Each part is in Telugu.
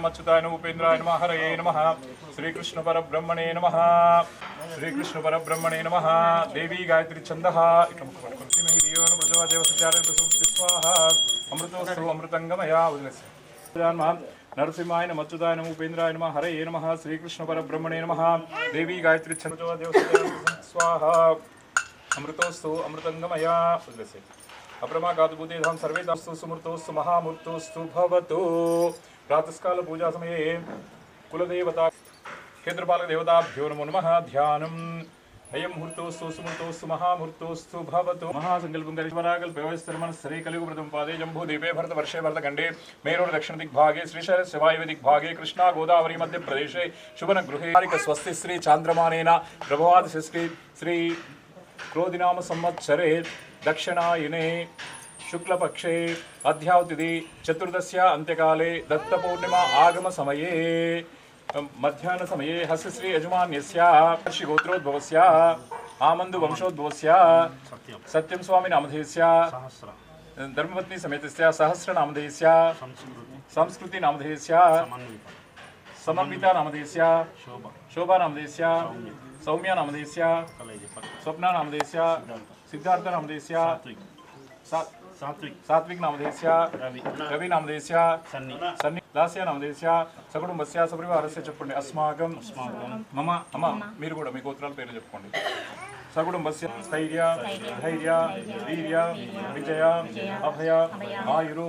अच्युताय उपेन्द्राय नमः हरये नमः श्रीकृष्ण परब्रह्मणे नमः श्रीकृष्ण परब्रह्मणे नमः देवी गायत्री छंदः स्वाहा अमृतोस्तु अमृतंगमया नरसिंहाय नमः अच्युताय नमः उपेन्द्राय नमः हरये नमः श्रीकृष्ण परब्रह्मणे नमः देवी गायत्री छंदः स्वाहा अमृतोस्तु अमृतंगमया अप्रमागातभूते धाम सर्वे दास्तु सुमृतोस्तु महामूर्तोस्तु भवतु प्रातःकाल पूजा समये कुलदेवता क्षेत्रपालक देवताभ्यो नमो नमः ध्यानम् अयं मुहूर्तोस्तु सुमुहूर्तोस्तु महामुहूर्तोस्तु भवतु महासंकल्पं करिष्यामि श्री कलियुगप्रथम पादे जम्बूद्वीपे भरतवर्षे भरतखण्डे मेरोर दक्षिण दिग्भागे श्रीशैलस्य वायव्य दिग्भागे कृष्णा गोदावरी मध्य प्रदेशे शुभनगृहे स्वस्ति श्री चांद्रमानेन प्रभवादिषष्ठी श्री क्रोधिनाम संवत्सरे दक्षिणायने शुक्लपक्षे अध्यावतिथि चतुर्दश्या अंत्यकाले दत्तपूर्णिमा आगम समये मध्याह्न समये हस्तश्री यजमान्यस्य गोत्रोद्भवस्य आमंदु वंशोद्भवस्य सत्यम स्वामी नामधेयस्य धर्मपत्नी समेतस्य सहस्र नामधेयस्य संस्कृति नामधेयस्य समन्विता नामधेयस्य शोभा नामधेयस्य सौम्या नामधेयस्य स्वप्ना नामधेयस्य सिद्धार्थ नामधेयस्य सात्विक नामधेयस्य रवि नामधेयस्य सन्नि दास्य नामधेयस्य सकुटुंबस्य सपरिवारस्य చెప్పండి अस्माकं मम మీరు కూడా మీ గోత్రాల పేర్లు చెప్పుకోండి सकुटुंबस्य स्थैर्य धैर्य वीर्य विजय अभय आयुरु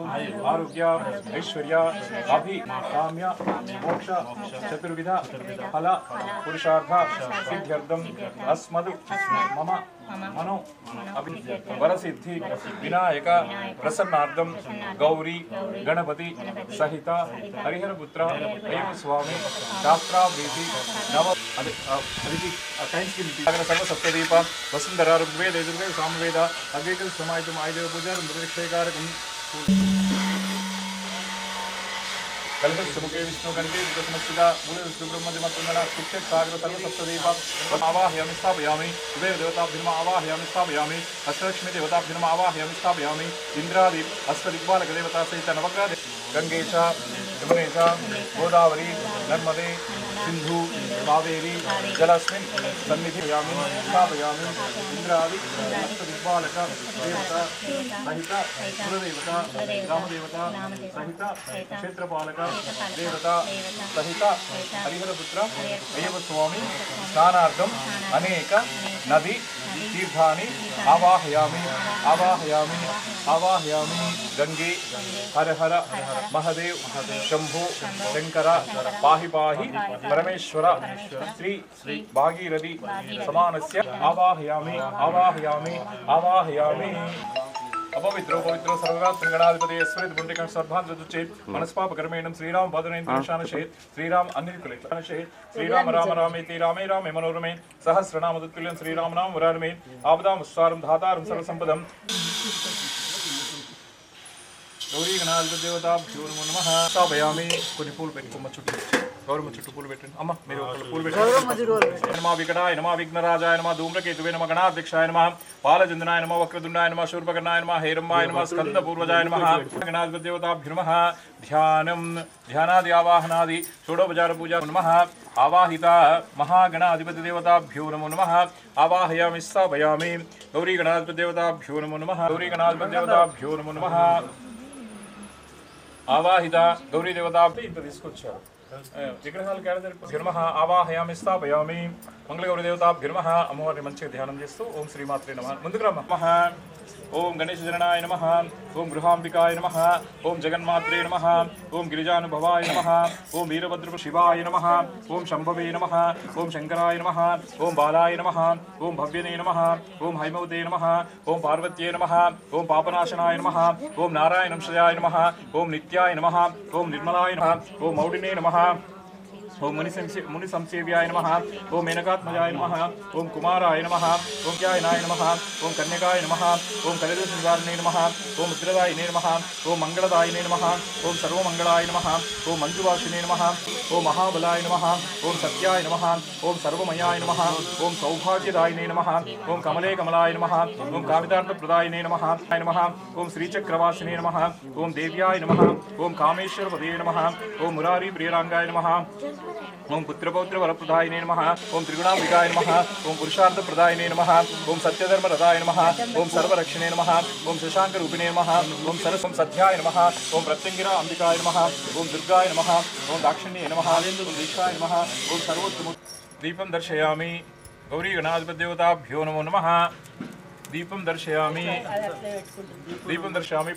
आरोग्य ऐश्वर्य अभिकाम्य मोक्ष चतुर्विध फल पुरुषार्थ सिद्ध्यर्थम अस्मदु मम मनो वरसिद्धि विनायक प्रसन्नार्थम गौरी गणपति सहित हरिहरपुत्र अय्यप्प स्वामी शास्त्राभीति नव सर्व सप्तदीप वसुंधरा ऋग्वेद यजुर्वेद सामवेद अद्वैत समाहितम आयुर्वेद पूजा मृतक्षयकारकम कल्पमुखे विष्णु कंठे समस्थिता मूल विष्णु ब्रह्मदिमत्तंगण शिक्षक सागर सर्व सप्तदीप आवाहयामि स्थापयामि कुबेर देवताभ्यर्म आवाहयामि स्थापयामि अष्टलक्ष्मी देवताभ्यर्म आवाहयामि स्थापयामि इंद्रादि अष्टदिक्पालक देवता सहित नवग्रह गंगे च यमुने च गोदावरी नर्मदे सिंधु कावेरी जलास्मिन् सन्निधियामि स्थापयामि इंद्रादि अष्टदिक्पालक देवता सहित कुलदेवता ग्रामदेवता सहित क्षेत्रपालक देवता सहित हरिहरपुत्र अय्यप्प स्वामी स्नानार्थम अनेक नदी तीर्थानि आवाहयामि आवाहयामि आवाहयामि गंगे हर हर महादेव शंभो शंकर पाहि पाहि परमेश्वर श्री श्री भागीरथी समानस्य आवाहयामि आवाहयामि आवाहयामि अपवित्रो पवित्रो सर्वगात्रगणाधिपति स्मृत पुण्डिकं सर्वान्धुचेत मनस्पापकर्मेणं श्रीराम पादनेन्द्रशानशेत श्रीराम अन्निकुलेशानशेत श्रीराम राम रामेति रामे रामे मनोरमे सहस्रनाम तत्तुल्यं श्रीराम नाम वरानमे आपदां विस्तारं धातारं सर्वसंपदं गौरी गणाधिपति देवताभ्यो नमो नमः स्थापयामि కొన్ని పూలు పెట్టి కొమ్మ చుట్టూ గౌరమ్మ చుట్టూ పూలు పెట్టండి అమ్మ మీరు ఒక పూలు పెట్టండి నమః వికటాయ నమః విఘ్నరాజాయ నమః ధూమ్రకేతువే నమః గణాధ్యక్షాయ నమః బాలచంద్రాయ నమః వక్రతుండాయ నమః శూర్పకర్ణాయ నమః హేరంబాయ నమః స్కందపూర్వజాయ నమః గణాధిపతి దేవతాభ్యో నమః ధ్యానం ధ్యానాది ఆవాహనాది షోడోపచార పూజా నమః ఆవాహిత మహాగణాధిపతి దేవతాభ్యో నమో నమః ఆవాహయామి స్థాపయామి గౌరీ గణాధిపతి దేవతాభ్యో నమో నమః గౌరీ గణాధిపతి దేవతాభ్యో నమో నమః ఆవాహిత గౌరీ దేవతా ఇంత తీసుకొచ్చారు విగ్రహాలు భిర్మః ఆవాహయామి స్థాపయామి మంగళగౌరీ దేవతాభ్యో నమః అమ్మవారిని మంచిగా ధ్యానం చేస్తూ ఓం శ్రీమాత్రే నమః ముందుకు నమః ఓం గణేశ జననాయ నమః ఓం గృహాంబికాయ నమః ఓం జగన్మాత్రే నమః ఓం గిరిజానుభవాయ నమః ఓం వీరభద్ర శివాయ నమః ఓం శంభవే నమః ఓం శంకరాయ నమః ఓం బాలాయ నమః ఓం భవ్యనే నమః ఓం హైమవతే నమః ఓం పార్వత్యే నమః ఓం పాపనాశనాయ నమః ఓం నారాయణంశయాయ నమః ఓం నిత్యాయ నమః ఓం నిర్మలాయ నమః ఓం మౌడినే నమః ఓం ముని సంసేవ్యాయ నమః ఓం మేనకాత్మజాయ నమః ఓం కుమారాయ నమః ఓం క్యాయనాయ నమః ఓం కన్యకాయ నమః ఓం కలిదోష నివారణే నమః ఓం ముద్రదాయినే నమః ఓం మంగళదాయినే నమః ఓం సర్వమంగళాయ నమః ఓం మంజువాసినే నమః ఓం మహాబలాయ నమః ఓం సత్యాయ నమః ఓం సర్వమయాయ నమః ఓం సౌభాగ్యదాయినే నమః ఓం కమలే కమలాయ నమః ఓం కామితార్థప్రదాయినే నమః ఓం శ్రీచక్రవాసినే నమః ఓం దేవ్యాయ నమః ఓం కామేశ్వరపదే నమః ఓం మురారి ప్రియరాంగాయ నమః ఓం పుత్రపౌత్ర వరప్రదాయినే నమః ఓం త్రిగుణాంబికాయ నమః ఓం పురుషార్థప్రదాయినే నమః ఓం సత్యధర్మరదాయ నమః ఓం సర్వరక్షణే నమః ఓం శశాంకరూపిణే నమః ఓం సరస్వం సత్యాయ నమః ఓం ప్రత్యంగిరా అంబికాయ నమః ఓం దుర్గాయ నమః ఓం దాక్షిణ్యే నమః ఓం దీక్షాయ నమః ఓం సర్వోత్తమ దీపం దర్శయామి గౌరీ గణాధిపతి దేవతాభ్యో నమో నమః దీపం దర్శయామి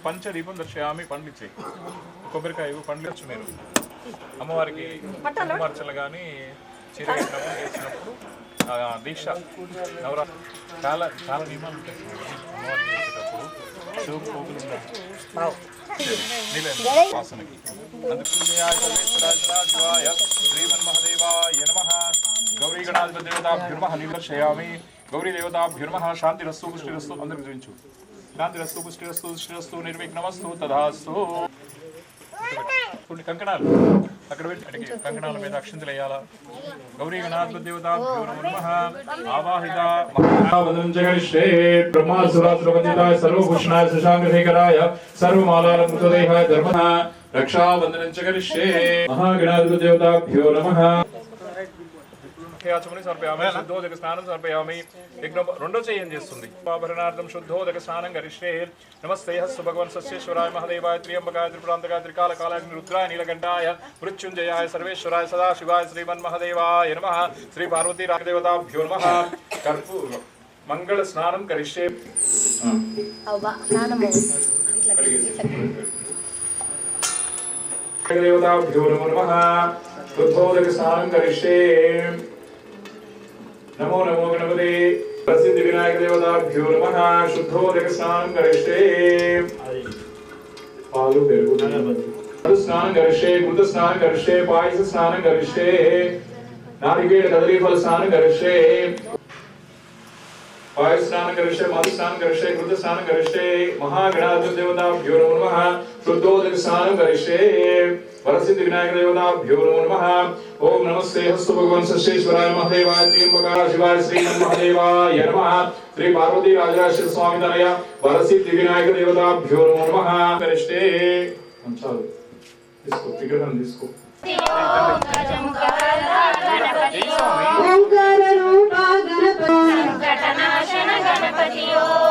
పంచదీపం దర్శయామి పండ్లిచ్చే కొబ్బరికాయ పండ్లిచ్చు మీరు అమ్మవారికి కుంకుమార్చనలు కానీ చీర కట్టినప్పుడు చేసినప్పుడు దీక్ష నవరాత్రి చాలా చాలా నియమాలు ఉంటాయి అమ్మవారికి చేసేటప్పుడు శివుడు పోగులు ఉంటాయి వాసనకి శ్రీమన్మహదేవాయ నమః గౌరీ గణాధిపతి దేవతాభ్యో నమః నిర్దర్శయామి గౌరీ దేవతాభ్యో నమః శాంతిరస్తు పుష్టిరస్తు అందరికి చూపించు శాంతిరస్తు పుష్టిరస్తు దృష్టిరస్తు నిర్విఘ్నమస్తు తదాస్తు కొన్ని కంకణాలు అక్కడ పెట్టి కంకణాల మీద అక్షంతలు వేయాలా గౌరీ గణాధిపతి దేవతాభ్యో నమః ఆవాహిత మహావదనం జగరిష్టే బ్రహ్మాసురాసురవందితాయ సర్వభూషణాయ శశాంకశేఖరాయ సర్వమాలాలంకృతదేహాయ ధర్మః రక్షాబంధనం జగరిష్టే మహాగణాధిపతి దేవతాభ్యో నమః ఆచమని సమర్పయామి శుద్ధోదక స్నానం సమర్పయామి యజ్ఞం రెండో చెయ్యం చేస్తుంది ఆభరణార్థం శుద్ధోదక స్నానం గరిష్టే నమస్తే హస్తు భగవన్ సస్యేశ్వరాయ మహదేవాయ త్రియంబకాయ త్రిపురాంతకాయ త్రికాలకాలాయ రుద్రాయ నీలకంఠాయ మృత్యుంజయాయ సర్వేశ్వరాయ సదాశివాయ శ్రీమన్మహదేవాయ నమః శ్రీ పార్వతీ రాగదేవతాభ్యో నమః కర్పూర మంగళ స్నానం కరిష్టే దేవతాభ్యో నమో నమః శుద్ధోదక స్నానం కరిష్టే నమో నమో గణపతే ప్రసిద్ధ వినాయక దేవతాభ్యో నమః శుద్ధోదక స్నానం కరిష్టే పాలు పెరుగు స్నానం కరిష్టే ఘృత స్నానం కరిష్టే పాయస స్నానం కరిష్టే నారికేళ కదలీ ఫల స్నానం కరిష్టే पायस स्नान करिष्ये मधु स्नान करिष्ये घृत स्नान करिष्ये महागणाधिपति देवताभ्यो नमो नमः शुद्धोदक स्नान करिष्ये वरसिद्ध विनायक देवताभ्यो नमो नमः ओम नमस्ते हस्तु भगवान सस्येश्वराय महादेवाय त्र्यंबकाय शिवाय श्रीमन्महादेवाय नमः श्री पार्वती राजराजेश्वर स्वामी तनय वरसिद्ध विनायक देवताभ्यो नमो नमः करिष्ये चलो इसको विग्रह इसको ओंकार रूपा गणपति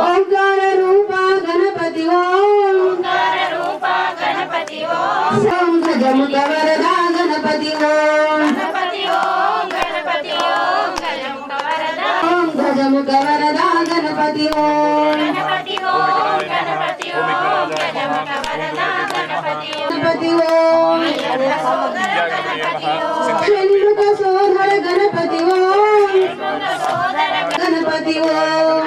ओंकार रूपा गणपति ओंकार रूपा गणपति ओम गजमुख वरदा गणपति ओम गणपति ओम गजमुख वरदा ओम गजमुख वरदा गणपति ओम गणपति ओम गणपति ओम गजमुख वरदा गणपति ओम शनिमुख सोधर गणपति ओम गणपति ओम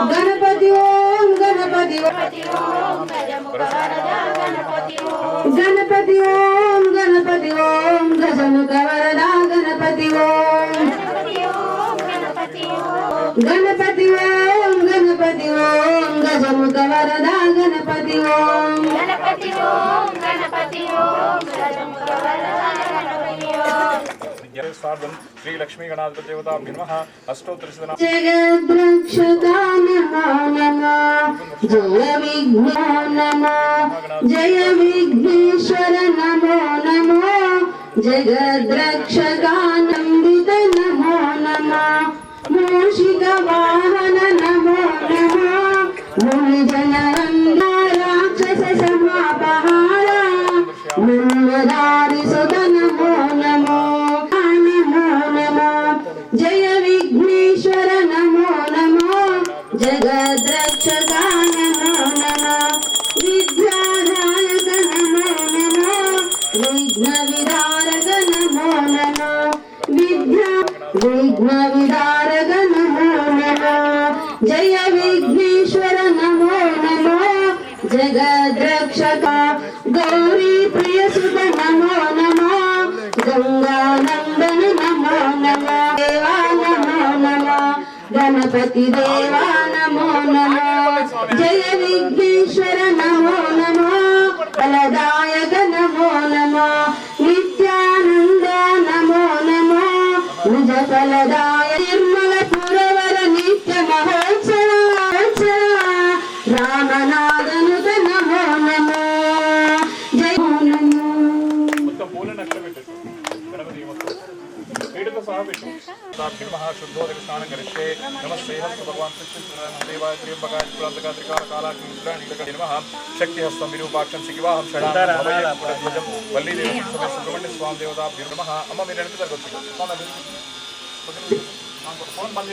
गणपति ओम గణపతి ఓం గణపతి ఓం గజముఖ వరదా గణపతి ఓం గణపతి ఓం గణపతి ఓం గజముఖ వరదా గణపతి ఓం శ్రీ లక్ష్మీ గణాధిపతి దేవతాభ్యో నమః అష్టోత్తర జగద్రక్షకా నమో నమః జయ విఘ్నో నమః జయ విఘ్నేశ్వర నమో నమః జగద్రక్షకా నందిత నమో నమః మూషిక వాహన నమో నమః మునిజన రాక్షస సమాపహార మురారి సుత నమో నమో జయ విఘ్నేశ్వర నమో నమో జగద్రక్షకా నమో నమః విద్యాదాయక నమో నమో విఘ్న విదారక నమో నమో విఘ్న విదారక నమో నమో జయ విఘ్నేశ్వర నమో నమో జగద్రక్షక గౌరీ ప్రియసుత నమో నమో గంగానందన నమో నమో దేవా నమో నమో గణపతి దేవా నమో నమో జయ విఘ్నేశ్వర నమో నమో ఫలదాయక నమో నమో నిత్యానంద నమో నమో నిజ ఫలదాయ నిర్మల పురవర నిత్య మహోత్సవ రామనాథనుత నమో నమో జయ నమో మొత్తం పూలను అక్కడ పెట్టు గణపతి మొత్తం వీటితో సహా పెట్టు శుద్ధోదక స్నానం కరిష్యే నమస్తే హస్త భగవాన్ దేవాయ త్ర్యంబకాయ పురాంతక త్రికాల కాలాగ్ని నమః శక్తి హస్తం విరూపాక్షం శివాహం షడాభయం వల్లీదేవి సుబ్రహ్మణ్య స్వామి దేవతాభ్యో నమః అమ్మ మీరు వెనక్కి జరగచ్చు ఫోన్ బంద్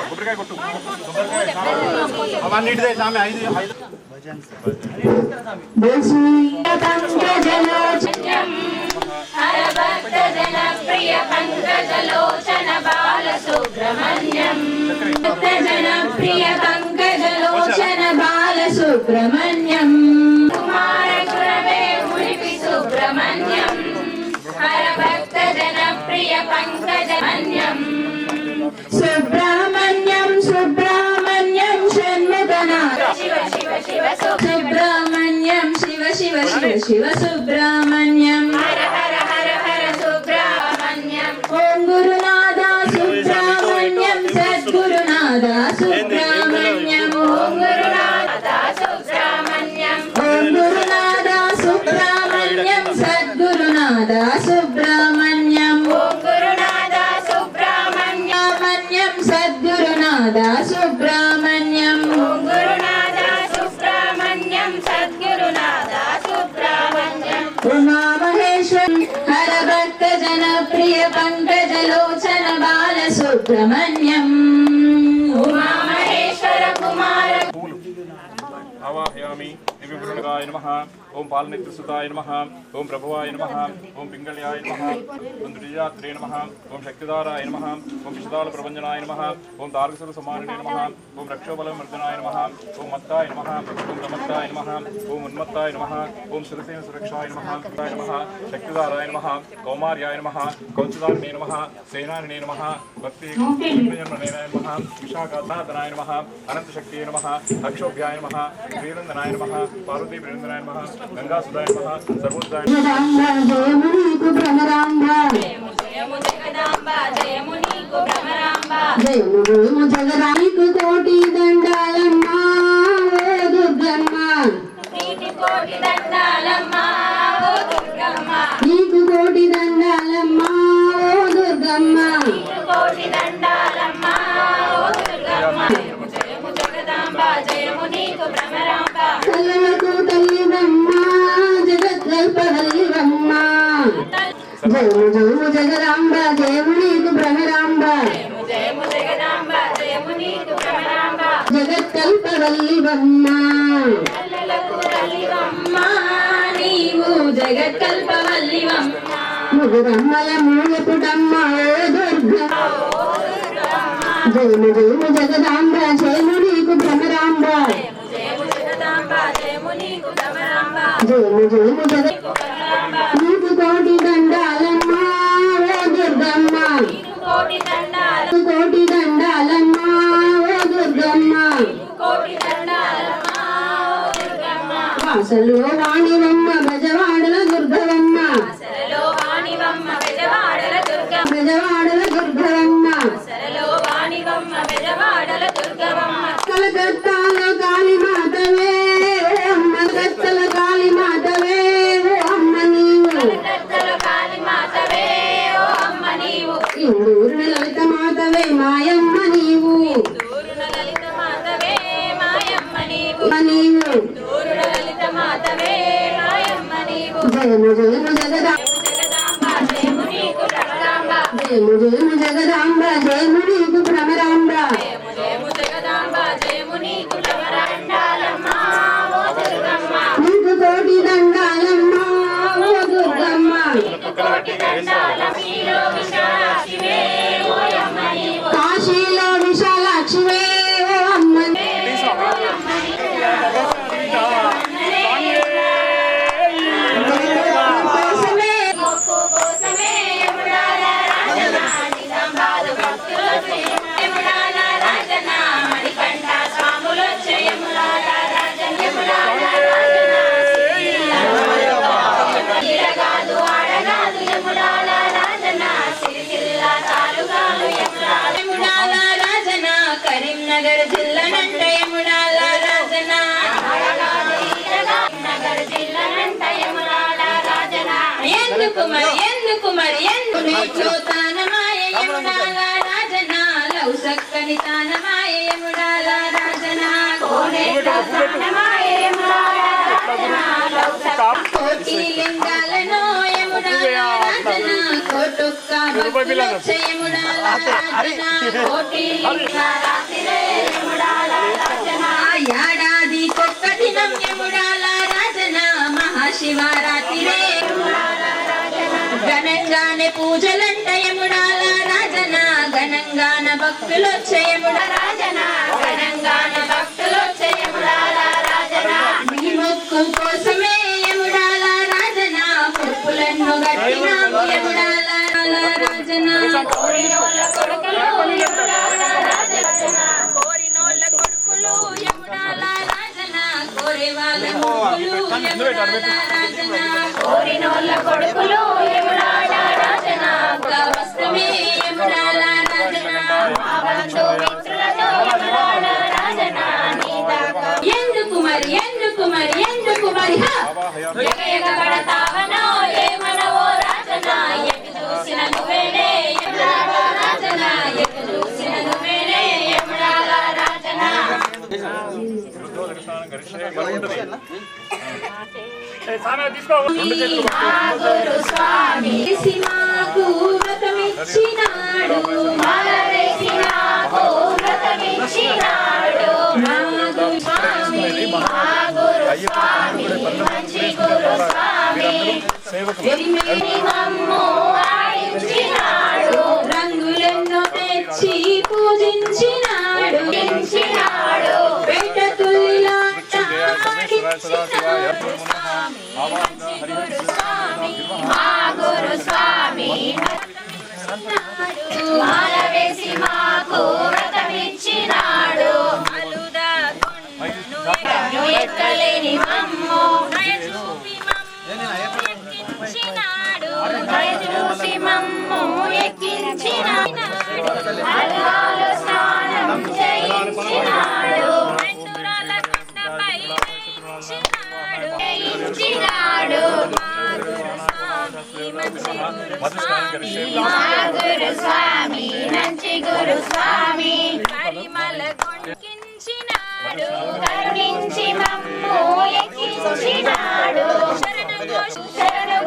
కొబ్బరికాయ కొట్టు అమ్మ నీటిదే సామె ఐదు ప్రియ పంకజలోచన బాల సుబ్రహ్మణ్యం ప్రియ పంకజలోచన బాల సుబ్రహ్మణ్యం కుమార గురవే ఉడిపి సుబ్రహ్మణ్యం హర భక్త జన ప్రియ పంకజమన్యం సుబ్రహ్మణ్యం సుబ్రహ్మణ్యం షణ్ముఖనాథ శివ శివ శివ సుబ్రహ్మణ్యం శివ శివ శివ శివ సుబ్రహ్మణ్యం హర హర హర హర సుబ్రహ్మణ్యం ఓం గురునాథ సుబ్రహ్మణ్యం సద్గురునాథ సుబ్రహ్మణ్యం ఓం గురునాథ సుబ్రహ్మణ్యం ఓం గురునాథ సుబ్రహ్మణ్యం సద్గురునాథ సుబ్రహ్మణ్యం ఓం గురునాథ సుబ్రహ్మణ్యం సద్గురునాథ సుబ్రహ్మణ్యం ఓం గురునాథ సుబ్రహ్మణ్యం సద్గురునాథ సుబ్రహ్మణ్యం ఉమా మహేశ్వర హర భక్త జన ప్రియ పంకజలోచన బాల సుబ్రహ్మణ్యం ఉమా మహేశ్వర కుమార ఆవాహయామి దివ్యవృణగాయ నమః ఓం పాలనిత్యసుతాయ నమః ఓం ప్రభువాయ నమః ఓం పింగళ్యాయ నమః ఓం ద్విజాత్రే నమః ఓం శక్తిదారాయ నమః ఓం విషదాల ప్రభంజనాయ నమః ఓం తారకసుర సమారిణే నమః ఓం రక్షోబలమర్దనాయ నమః ఓం మత్తాయ నమః ఓం ప్రమత్తాయ నమః ఓం ఉన్మత్తాయ నమః ఓం సురసేన సురక్షాయ నమః శక్తిదారాయ నమః కౌమార్యాయ నమః కౌశదారిణే నమః సేనానినే నమః భక్తి జన్మనేనాయ నమః విశాఖాధనాయ నమః అనంతశక్తియే నమః అక్షోభ్యాయ నమః వీరందనాయ నమః పార్వతీ వీరందనాయ నమః గంగాసుదాయ నమః సర్వోదాయ జయము నీకు భ్రమరాంబ జయము జగదాంబ జయము నీకు భ్రమరాంబ జయము జగదానికి కోటి దండాలమ్మ ఓ దుర్గమ్మ నీటి కోటి దండాలమ్మ ఓ దుర్గమ్మ నీకు కోటి దండాలమ్మ ఓ దుర్గమ్మ నీకు కోటి దండాలమ్మ ఓ దుర్గమ్మ జయము జగదాంబ జయము నీకు భ్రమరాంబ కళ్ళలకు తల్లిదమ్మ జగత్కల్పవల్లివమ్మ జయము జయము జగదాంబ జయము నీకు భ్రమరాంబ జయము జగదాంబ జయము నీకు భ్రమరాంబ జగత్కల్పవల్లివమ్మ కళ్ళలకు తల్లివమ్మ నీవు జగత్కల్పవల్లివమ్మ ముగురమ్మల మూలపుటమ్మ ఓ దుర్గ జయము జయము జగదాంబ జయము నీకు నీకు భ్రమరాంబ జయము జగదాంబ జయము నీకు భ్రమరాంబ జయము జయము జగ భ్రమరాంబ నీకు కోటి దండాలమ్మ ఓ దుర్గమ్మ నీకు కోటి దండాల కోటి దండాలమ్మ ఓ దుర్గమ్మ కోటి దండాలమ్మ ఓ దుర్గమ్మ వాసలో వాణివమ్మ బెజవాడల దుర్గవమ్మ సరలో వాణివమ్మ బెజవాడల దుర్గమ్మ బెజవాడల దుర్గవమ్మ సరలో వాణివమ్మ బెజవాడల దుర్గమ్మ కలకత్తాలో కాళీమాతవే ఓ అమ్మ కత్తల కాళీమాతవే ఓ అమ్మ నీవు కత్తల కాళీ మాతవే ఓ అమ్మ నీవు ఇందూరు లలిత మాతవే మాయమ్మ నీవు దూరున లలిత మాతవే మాయమ్మ నీవు నీవు దూరున లలిత మాతవే మాయమ్మ నీవు జయము జయము జగదా జగదాంబ జయము నీకు భ్రమరాంబ జయము జయము జగదాంబ జయము నీకు భ్రమరాంబ జయము జయము జగదాంబ జయము నీకు భ్రమరాండాలమ్మ ఓ దుర్గమ్మ నీకు కోటి దండాలమ్మ ఓ దుర్గమ్మ నీకు కోటి దండాల మీలో విశాలాక్షివే ఓ అమ్మ నీవు కాశీలో విశాలాక్షివే ఓ అమ్మ కోసమే మొక్కు కోసమే యముడాల రాజన నిజామాబాదు భక్తులొచ్చే యముడాల రాజన మణికంఠ స్వాములొచ్చే యముడాల రాజన యముడాల రాజన సిరిగాదు ఆడగాదు యముడాల రాజన సిరిసిల్ల తాలుగాలు యముడాల రాజన కరీంనగర్ జిల్లనంట యముడాల రాజన కరీంనగర్ జిల్లనంట యముడాల రాజన ఎందుకు మరి ఎందుకు తానమాయ యముడాల రాజన లౌ సక్కని తానమాయ యముడాల రాజన కోనేట తానమాయ యముడాల రాజన లౌ కోటి లింగాలను యముడాల రాజన కోటుక్క భక్తులొచ్చే యముడాల రాజన కోటి లింగారాతిరే యముడాల రాజన ఏడాది కొక్క దినం యముడాల రాజన మహాశివరాత్రిరే యముడాల రాజన ఘనంగానే పూజలంట యముడాల రాజన ఘనంగాన భక్తులొచ్చే యముడాల రాజన ఘనంగాన భక్తులొచ్చే యముడాల రాజన మీ మొక్కు కోసమే యముడాల రాజన పుప్పులను గట్టినాము యముడాల రాజన కోరినోళ్ళ కొడుకులు యముడాల రాజన కోరినోళ్ళ కొడుకులు యముడాల రాజన కోరే వాళ్ళ మొక్కులు యముడాల రాజన కోరినోళ్ళ కొడుకులు యముడాల రాజన వస్త్రమే యముడాల రాజన మా బంధు మిత్రులతో యముడాల రాజన ఎందుకు మరి ఎగయగబడతావనో ఏమనవో రాజన ఎటు చూసిన నువ్వేనే యముడాల రాజన ఎటు చూసిన నువ్వేనే యముడాల రాజన గురు స్వామి మాకు వ్రతమిచ్చినాడు మాలవేసి మాకు వ్రతమిచ్చినాడు మా గురు స్వామి మా గురు స్వామి మంచి గురు స్వామి ఎరిమేని మమ్ము ఆడించినాడు రంగులెన్నో తెచ్చి పూజించినాడు పేట తుల్లాట ఆడించినాడు మా గురు స్వామి మాల వేసి మాకు వ్రతమిచ్చినాడు అలుదా కొండను ఎక్కలేని మమ్ము చూపి చూసి మమ్ము ఎక్కించినాడు అల్లాలో స్నానం చేయించినాడు రెండురాల కొండపై వేయించినాడు మా గురు స్వామి మంచి గురు స్వామి పరిమళ కొంకించినాడు కరుణించి మమ్ము ఎక్కించినాడు శరణ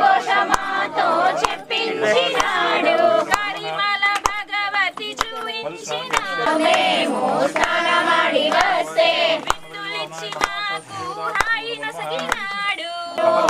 ఘోష మాతో చెప్పించినాడు పరిమళ భగవతి చూపించినాడు మేము స్నానమాడి వస్తే విందులిచ్చి మాకు హాయి నొసగినాడు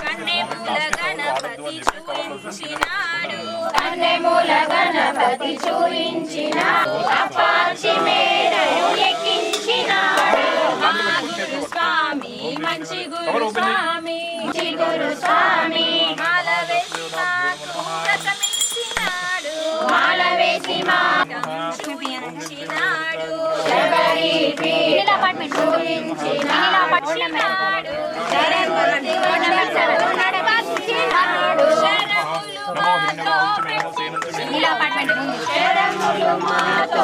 కన్నెమూల గణపతి చూయించినాడు కన్నెమూల గణపతి చూయించినాడు అపాచి మేడను ఎక్కించి ఇచ్చినాడు మా గురు స్వామి మంచి గురు స్వామి మంచి గురు స్వామి మాల వేసి మాకు రసమిచ్చినాడు మాల వేసి మాకు చూపించినాడు శబరి పీఠ చూపించినాడు నడవచ్చినాడు శరములు మాతో శరములు మాతో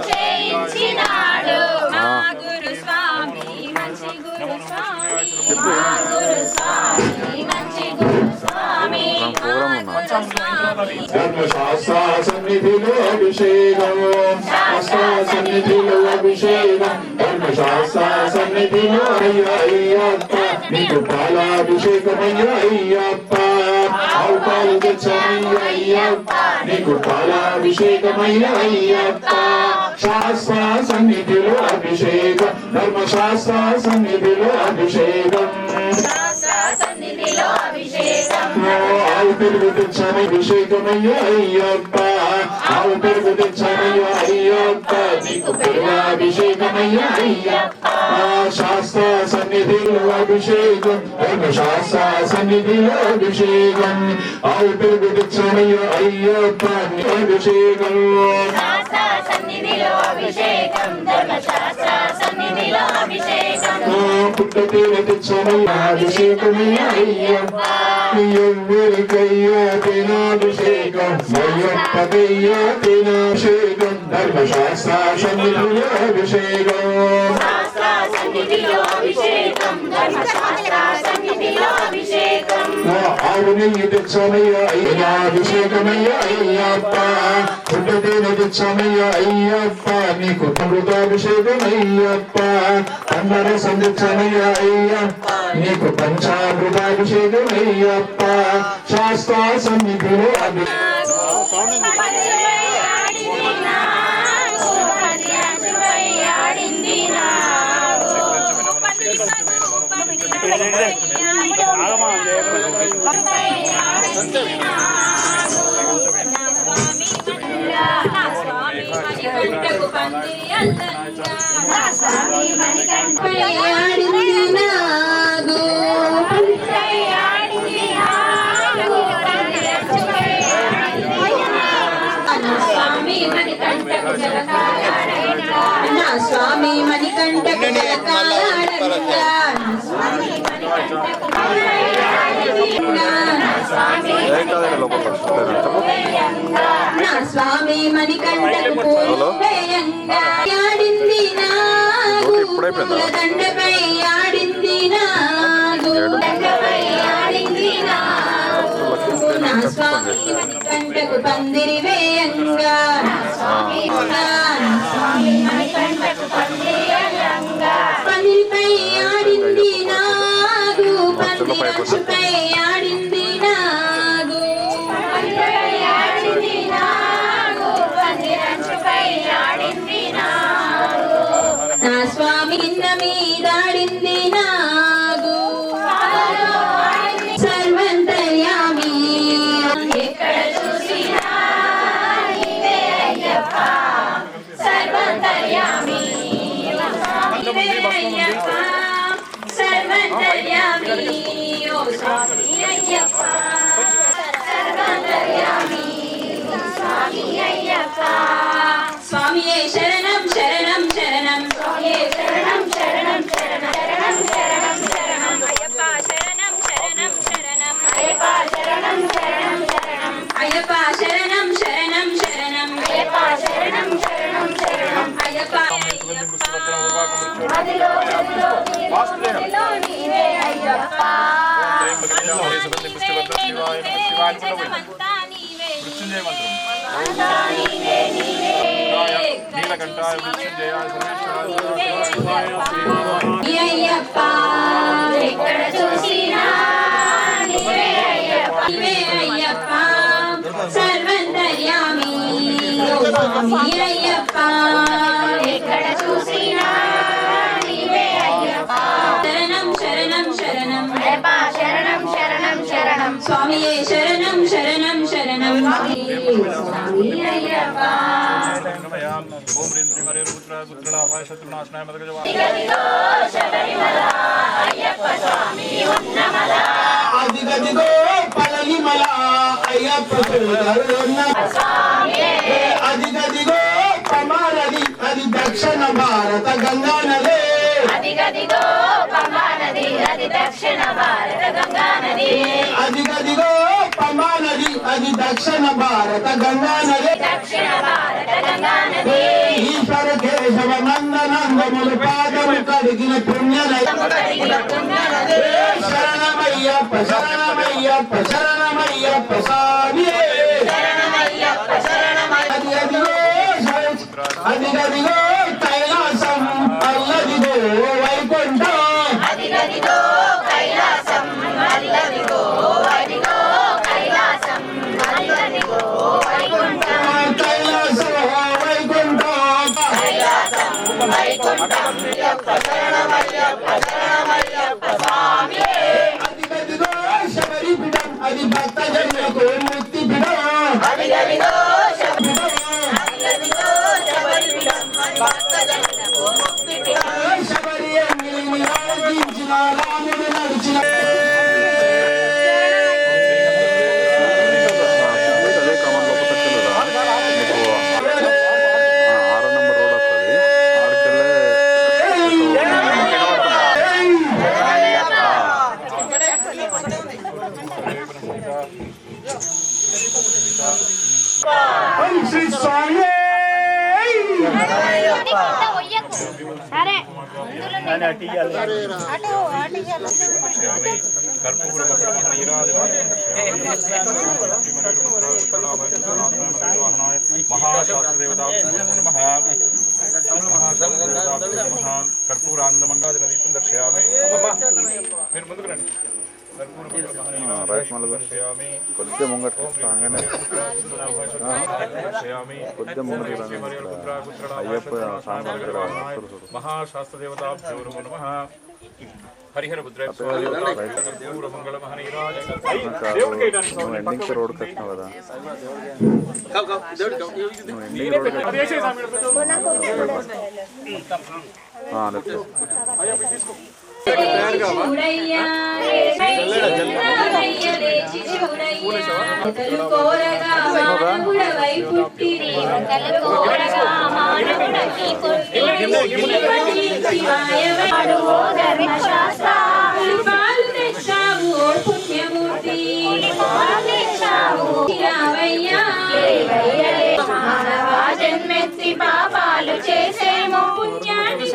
చేయించినాడు మా గురు స్వామి మంచి గురు స్వామి మా గురు స్వామి మంచి గురు స్వామి ధర్మశాస్త్ర సన్నిధిలో అభిషేకం శాస్త్ర సన్నిధిలో అభిషేకం ధర్మశాస్త్ర సన్నిధిలో అయ్యప్ప నీకు పాలాభిషేకమయ్య అయ్యప్ప ఆవుపాలు తెచ్చమయ్య అయ్యప్ప నీకు పాలాభిషేకమయ్య అయ్యప్ప శాస్త్ర సన్నిధిలో అభిషేకం ధర్మశాస్త్ర సన్నిధిలో అభిషేకం సన్నిధిలో అభిషేకం ఆవు పెరుగు తెచ్చమయ్య అభిషేకమయ్య అయ్యప్ప ఆవు పెరుగు తెచ్చమయ్య అయ్యప్ప నీకు పెరుగాభిషేకమయ్య అయ్యప్ప శాస్త్ర సన్నిధిలో అభిషేకం ధర్మశాస్త్ర సన్నిధిలో అభిషేకం ఆవు పెరుగు తెచ్చమయ్య అయ్యప్ప నీకు అభిషేకం సన్నిధిలో అభిషేకం ధర్మశాస్త్ర సన్నిధిలో అభిషేకం పుట్టతేన తెచ్చమయ్య అభిషేకమయ్య అయ్యప్ప ఎవరికయ్యా తేనాభిషేకం అయ్యప్పకయ్యా తేనాభిషేకం ధర్మశాస్త్ర సన్నిధిలో అభిషేకం సన్నిధిలో అభిషేకం ధర్మశాస్త్ర సన్నిధిలో అభిషేకం ఆవు నెయ్యి తెచ్చమయ్య అయ్యాభిషేకమయ్య అయ్యప్ప పుట్టతేన తెచ్చమయ్య అయ్యప్ప నీకు అమృతాభిషేకం అయ్యప్ప అన్నరసం తెచ్చమయ్య అయ్యప్ప నీకు పంచామృతాభిషేకం అయ్యప్ప శాస్త్ర సన్నిధిలో నా స్వామి మణికంఠకు నా స్వామి మణికంఠకు ఆడింది నాగు దండపై ఆడింది నాగు ఆడింది నా స్వామి మణికంఠకు పందిరి వేయంగా పందిరిపై ఆడింది నాగు పందిరంచుపై ఆడింది నాగు నా స్వామి కింద మీదాడింది నాగు సర్వంతర్యామి ఎక్కడ చూసినా నీవే అయ్యప్ప సర్వంతర్యామి అయ్యప్ప సర్వంతర్యామి ఓ స్వామి అయ్యప్ప సర్వంతర్యామి స్వామి అయ్యప్ప స్వామియే శరణం శరణం శరణం స్వామియే శరణం శరణం శరణం శరణం శరణం శరణం అయ్యప్ప శరణం శరణం శరణం అయ్యప్ప శరణం శరణం శరణం అయ్యప్ప శరణం శరణం శరణం అయ్యప్ప శరణం శరణం శరణం అయ్యప్ప మదిలో మదిలో నీవే అయ్యప్ప అంతా నీవే అంతా నీవే నీవే నీలకంఠాయ మృత్యుంజయాయ అయ్యప్ప ఎక్కడ చూసినా నీవే అయ్యప్ప నీవే అయ్యప్ప సర్వంతర్యామి ఓ స్వామి అయ్యప్ప ఎక్కడ చూసినా నీవే అయ్యప్ప శరణం శరణం శరణం అయ్యప్ప శరణం శరణం శరణం స్వామియే శరణం శరణం శరణం స్వామి అయ్యప్ప ఓం శ్రీ శ్రీ పుత్ర పుత్రలాభాయ శత్రునాశనాయ మదగజ అదిగదిగో పళనిమల అయ్యప్ప అదిగదిగో పమానది అది దక్షిణ భారత గంగా నది అదిగదిగో పమానది అది దక్షిణ భారత గంగా నది అదిగదిగో పమానది అది దక్షిణ భారత గంగా నది దక్షిణ భారత గంగా నది ఈశ్వర కేశవ నందనందములు పాదము కడిగిన పుణ్యనది శరణమయ్యప్ప శరణమయ్యప్ప శరణమయ్యప్ప స్వామి అదిగదిగో కైలాసం అల్లదిగో వైకుంఠం అదిగదిగో కైలాసం అదిగదిగో అదిగో కైలాసం అదిగదిగో వైకుంఠం కైలాసం వైకుంఠం కైలాసం వైకుంఠం శరణమయ్యప్ప శరణమయ్యప్ప స్వామి అదిగదిగో శబరి పీఠం అది భక్త జనులకు ముక్తి పీఠం అదిగదిగో శబరి అంగిలిని ఆరాధించిన రాముడు నడిచిన శ్రీ స్వామి సరే కర్పూరానందమంగాజనదీపం దర్శయామి మీరు ముందుకు రండి కొద్దిగా ముంగట్ కొద్దిగా ముంగట్ అయ్యప్ప స్వామి మహాశాస్త్రదేవతాభ్యో నమః హరిహర నువ్వు ఎండింగ్కి రోడ్కి వచ్చినావు కదా జన్మెత్తి పాపాలు చేసేమో పుణ్యాన్ని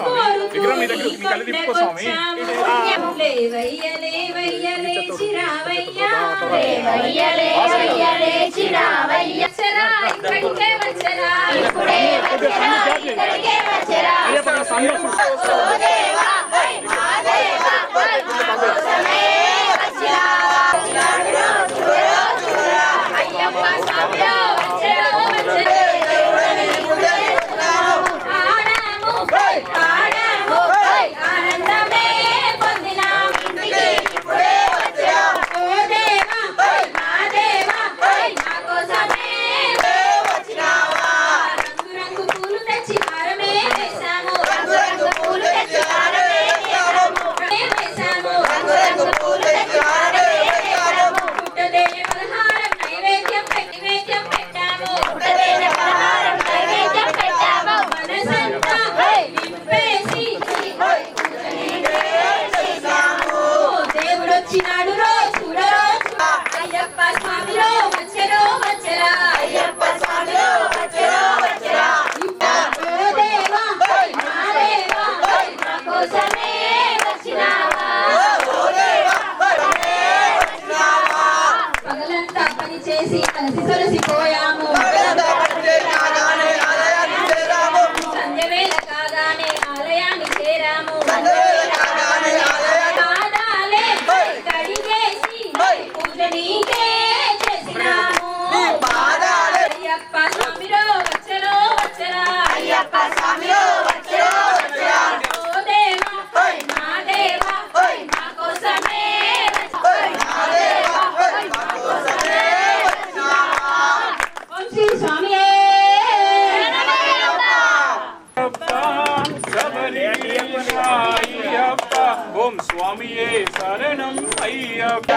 ఓం స్వామియే శరణం అయ్యప్ప.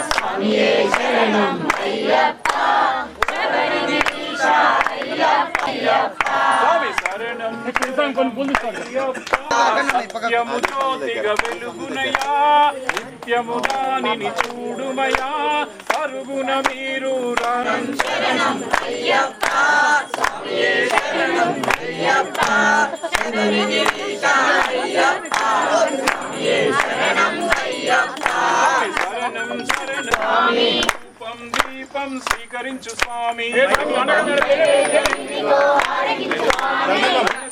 స్వామియే శరణం అయ్యప్ప స్వామి శరణం నిత్యము జ్యోతిగా వెలుగునయా నిత్యము దానిని చూడుమయా అరుగున మీరు రారం. శరణం అయ్యప్ప స్వామియే శరణం అయ్యప్ప శబరిగిరీశ అయ్యప్ప స్వామియే శరణం అయ్యప్ప శరణం శరణం రూపం దీపం స్వీకరించు స్వామి.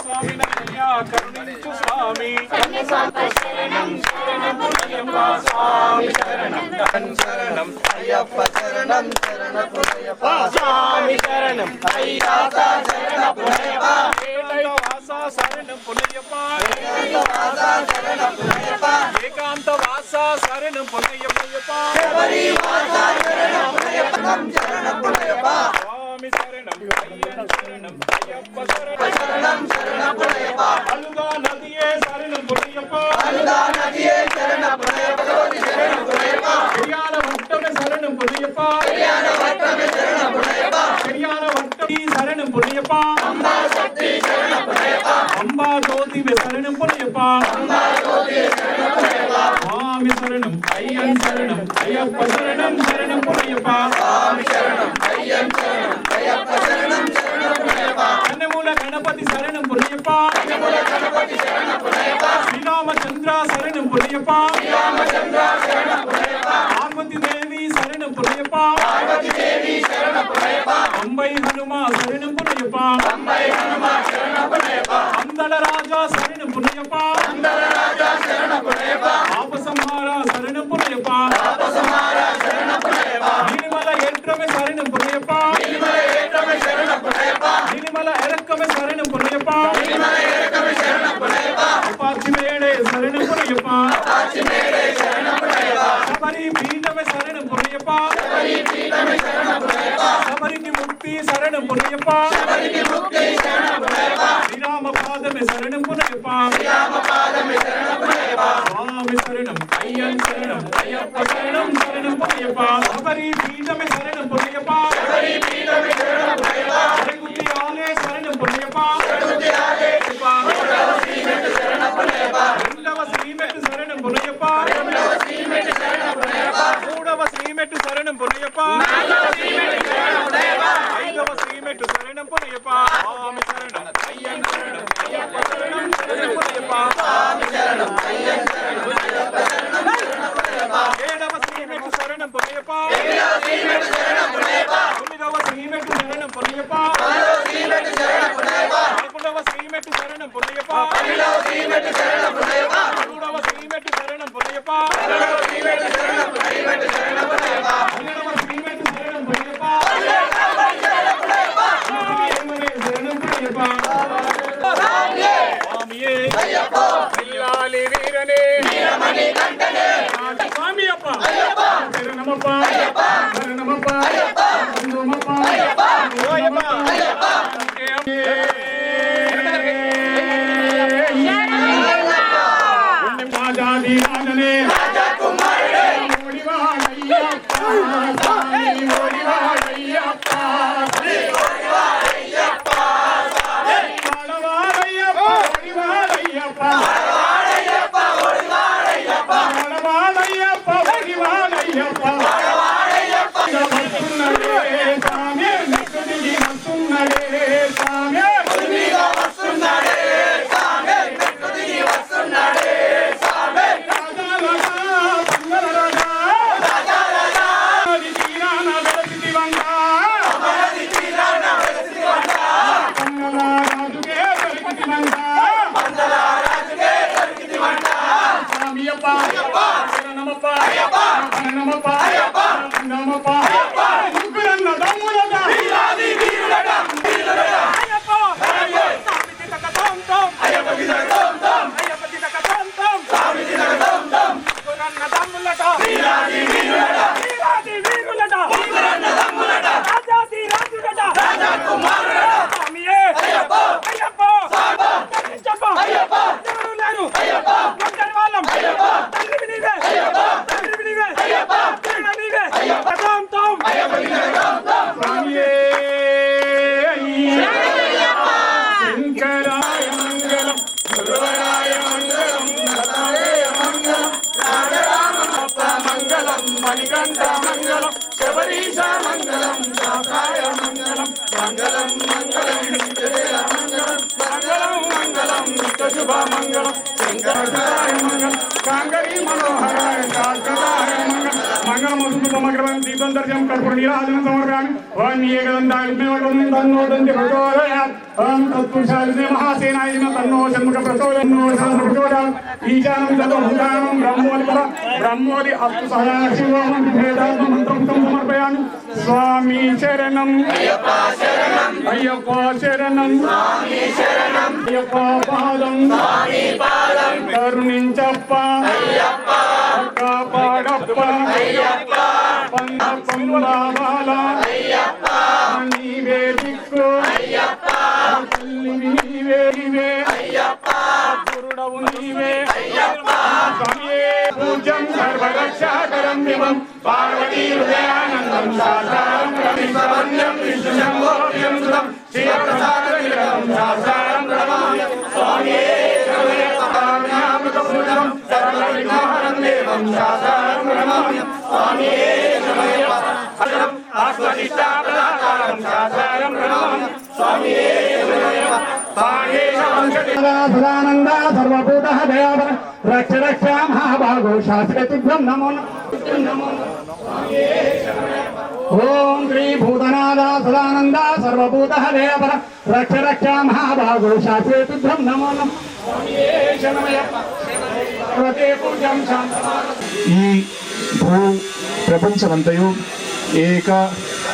స్వామి నయ్యా కరుణించు స్వామి. శరణం శరణం అయ్యప్ప స్వామి శరణం శరణం అయ్యప్ప శరణం శరణం అయ్యప్ప స్వామి శరణం అయ్యప్ప శరణం అయ్యప్ప ఏకాంత వాస శరణం పునయ్యప్ప. ఏకాంత వాస శరణం పునయ్యప్ప. శబరి వాస శరణం అయ్యప్ప శరణం అయ్యప్ప స్వామి శరణం అయ్యప్ప శరణం అయ్యప్ప శరణం శరణం అయ్యప్ప అలుగా నదియే శరణం పునయ్యప్ప. అల్లా నదియే శరణం అయ్యప్ప శరణం అయ్యప్ప పెరియాల వట్టమే శరణం పునయ్యప్ప. కళ్యాణ వట్టమే శరణం అయ్యప్ప పెరియాల వట్టమి శరణం పునయ్యప్ప. అంబా శక్తి శరణం అయ్యప్ప అంబా జ్యోతివే శరణం పునయ్యప్ప. అంబా జ్యోతి శరణం అయ్యప్ప స్వామి శరణం అయ్యన్ శరణం అయ్యప్ప శరణం శరణం పునయ్యప్ప. స్వామి శరణం అయ్యన్ శరణం అయ్యప్ప శరణం శరణం అయ్యప్ప కన్నమూల గణపతి శరణం పునయ్యప్ప. కన్నమూల గణపతి శరణం అయ్యప్ప శ్రీరామచంద్ర శరణం పునయ్యప్ప. రామచంద్ర శరణం అయ్యప్ప పార్వతి దేవి శరణం పునయ్యప్ప. పార్వతీ దేవి శరణం అయ్యప్ప అంబై హనుమ శరణం పునయ్యప్ప. అంబై హనుమ శరణం అయ్యప్ప అందల రాజా శరణం పునయ్యప్ప. అందర రాజా శరణం అయ్యప్ప పాపసంహార శరణం పునయ్యప్ప. పాపసంహార శరణం అయ్యప్ప నిర్మల ఎంట్రమే శరణం పునయ్యప్ప. నిర్మల ఏకమే శరణం అయ్యప్ప నిర్మల ఎరక్కమే శరణం పునయ్యప్ప. నిర్మల ఏకమే శరణం అయ్యప్ప అపాచి మేడే శరణం పునయ్యప్ప. కాచిమేడే శరణం అయ్యప్ప శబరి పీఠమే శరణం పునయ్యప్ప. శబరి పీఠమే శరణం అయ్యప్ప శబరికి ముక్తి శరణం పునయ్యప్ప. శబరికి ముక్తి శరణం అయ్యప్ప శ్రీరామ పాదమే శరణం పునయ్యప్ప. రామ పాదమే శరణం అయ్యప్ప స్వామి శరణం అయ్యన్ శరణం అయ్యప్ప శరణం శరణం పునయ్యప్ప. శబరి పీఠమే శరణం పునయ్యప్ప. శబరి పీఠమే శరణం అయ్యప్ప అరగుతి ఆలే శరణం పునయ్యప్ప. శరణుతి ఆలే శ్రీమెట్టు శరణం అయ్యప్ప రెండవ శ్రీమెట్టు శరణం పునయ్యప్ప. రెండవ శ్రీమెట్టు శరణం అయ్యప్ప మూడవ శ్రీమెట్టు శరణం పునయ్యప్ప. నాలుగవ శ్రీమెట్టు శరణం అయ్యప్ప ఐదవ శ్రీమెట్టు శరణం పునయ్యప్ప. స్వామి శరణం అయ్యన్ శరణం అయ్యప్ప శరణం శరణం పునయ్యప్ప. స్వామి శరణం అయ్యన్ శరణం అయ్యప్ప శరణం శరణం అయ్యప్ప ఏడవ శ్రీమెట్టు శరణం పునయ్యప్ప. ఏడవ శ్రీమెట్టు శరణం అయ్యప్ప తొమ్మిదవ శ్రీమెట్టు శరణం పునయ్యప్ప. పదవ శ్రీమెట్టు శరణం అయ్యప్ప పదకొండవ శ్రీమెట్టు శరణం పునయ్యప్ప. పన్నెండవ శ్రీమెట్టు శరణం అయ్యప్ప పదమూడవ శ్రీమెట్టు శరణం పునయ్యప్ప. పన్నెండవ శ్రీమెట్టు శరణం అయ్యప్ప శరణం అయ్యప్ప పన్నెండవ శ్రీమెట్టు శరణం పునయ్యప్ప. పన్నెండవ శరణం అయ్యప్ప ఏమనే శరణం పునయ్యప్ప. స్వామియే అయ్యప్ప పిల్లాలి వీరనే వీరమణి కంటనే స్వామి అప్ప అయ్యప్ప శరణమప్ప శరణమప్ప అయ్యప్ప శరణమప్ప అయ్యప్ప ఓయప్ప అయ్యప్ప రాజాది రాజనే రాజకుమారుడే ఓడివాడయ్యప్ప స్వామి ఓడివాడయ్యప్ప అయ్యప్ప వాడవాడయ్యప్ప ఓడివాడయ్యప్ప వాడయ్యప్ప ఓడివాడయ్యప్ప వాడవాడయ్యప్ప ఓడివాడయ్యప్ప వాడయ్యప్ప వస్తున్నడే స్వామి నెక్కుదిగి వస్తున్నడే స్వామి మీద వస్తున్నాడే సామే మెట్టు దిగి వస్తున్నాడే సామే రాజాలగా బంగారగా రాజా రాజా అది తీరాన వెలసిది వంగ అమరది తీరాన వెలసి వంట కన్నల రాజుకే వెలసిది వంగ మందల రాజుకే దొరికింది వంట స్వామి అప్ప శరణమప్ప అయ్యప్ప శరణమప్ప అయ్యప్ప శరణమప్ప అయ్యప్ప ముగ్గురన్న దమ్ములగా వీరాది వీరుడట వీరుడట అయ్యప్ప స్వామికి తకతం తం అయ్యప్పకి దొరకం తం అయ్యప్పకి తకతం తం స్వామికి దొరకం తం ముగ్గురన్న దమ్ములట వీరాది వీరుడట వీరాది వీరులట వీరన్న దమ్ములట రాజాది రాజులట రాజకుమారుడట స్వామియే అయ్యప్ప అయ్యప్ప సాంబ చెప్ప అయ్యప్ప ఎవరు లేరు అయ్యప్ప ఒంటరి వాళ్ళం అయ్యప్ప మణికంఠ మంగళం శబరీశ మంగళం శాకాయ మంగళం మంగళం మంగళం నిత్యవేళ మంగళం మంగళం మంగళం నిత్య శుభ మంగళం శంకరాయ మంగళం కాంగరీ మనోహరాయ శాశ్వతాయ మంగళం మంగళమస్తు సమగ్రవం దీపం దర్శనం కర్పూర నీరాజనం సమర్పయామి ఓం ఏకదంతాయ విద్మహే తన్నో దంతి ప్రచోదయాత్ ఓం తత్పురుషాయ మహాసేనాయ తన్నో షణ్ముఖ ప్రచోదయాత్ ఈశానం తతో భూతానం బ్రహ్మోది అస్తు సదా శివం భేదాత్మ మంత్రం సమర్పయామి స్వామి శరణం అయ్యప్ప శరణం అయ్యప్ప శరణం స్వామి శరణం అయ్యప్ప పాదం స్వామి పాదం కరుణించప్ప అయ్యప్ప కాపాడప్ప అయ్యప్ప పంబాల అయ్యప్ప నీవే దిక్కు అయ్యప్ప నీవే నీవే అయ్యప్ప గురుడవు నీవే అయ్యప్ప స్వామియే పూజ్యం సర్వరక్షాకరం వివం పార్వతీ హృదయానందం సాధారం రవిసవన్యం విష్ణుశంభోభ్యం సుతం శ్రీప్రసాదం సాధారం ప్రణమామి స్వామియే శరణమయ్యప్ప సర్వవిఘ్నహరం దేవం సాధారం ప్రణమామి స్వామియే శరణమయ్యప్ప ఆస్వదిష్టాప్రదాతారం సాధారం ప్రణమామి స్వామియే శరణమయ్యప్ప సదానంద సర్వభూత దయావర రక్ష రక్ష మహాభాగో శాస్త్రతుభ్యం నమో నమో ఓం శ్రీ భూతనాథ సదానంద సర్వభూత దయావర రక్ష రక్ష మహాభాగో శాస్త్రతుభ్యం నమో నమో ఈ భూ ప్రపంచమంతయు ఏక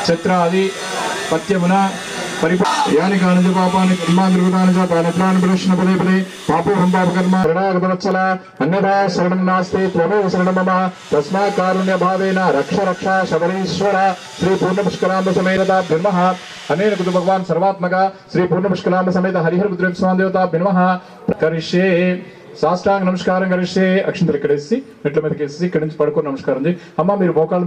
ఛత్రాది పత్యమున యాని కాని పాపాన్ని కర్మాంధ్రుతాని పానత్రాన్ని ప్రదర్శన పదే పదే పాపోహం పాపకర్మ శరణాగతవత్సల అన్యదా శరణం నాస్తి త్వమేవ శరణం మమ తస్మాత్ కారుణ్య భావేన రక్ష రక్ష శబరీశ్వర శ్రీ పూర్ణపుష్కరాంబ సమేత బ్రహ్మ అనేన కుతు భగవాన్ సర్వాత్మక శ్రీ పూర్ణపుష్కరాంబ సమేత హరిహర రుద్ర స్వామి దేవత బ్రహ్మ కరిష్యే సాష్టాంగ నమస్కారం కరిష్యే అక్షంతలు ఇక్కడేసి మెట్ల మీదకి వేసి ఇక్కడి నుంచి పడుకొని నమస్కారం చేయి అమ్మ మీరు మోకాళ్ళ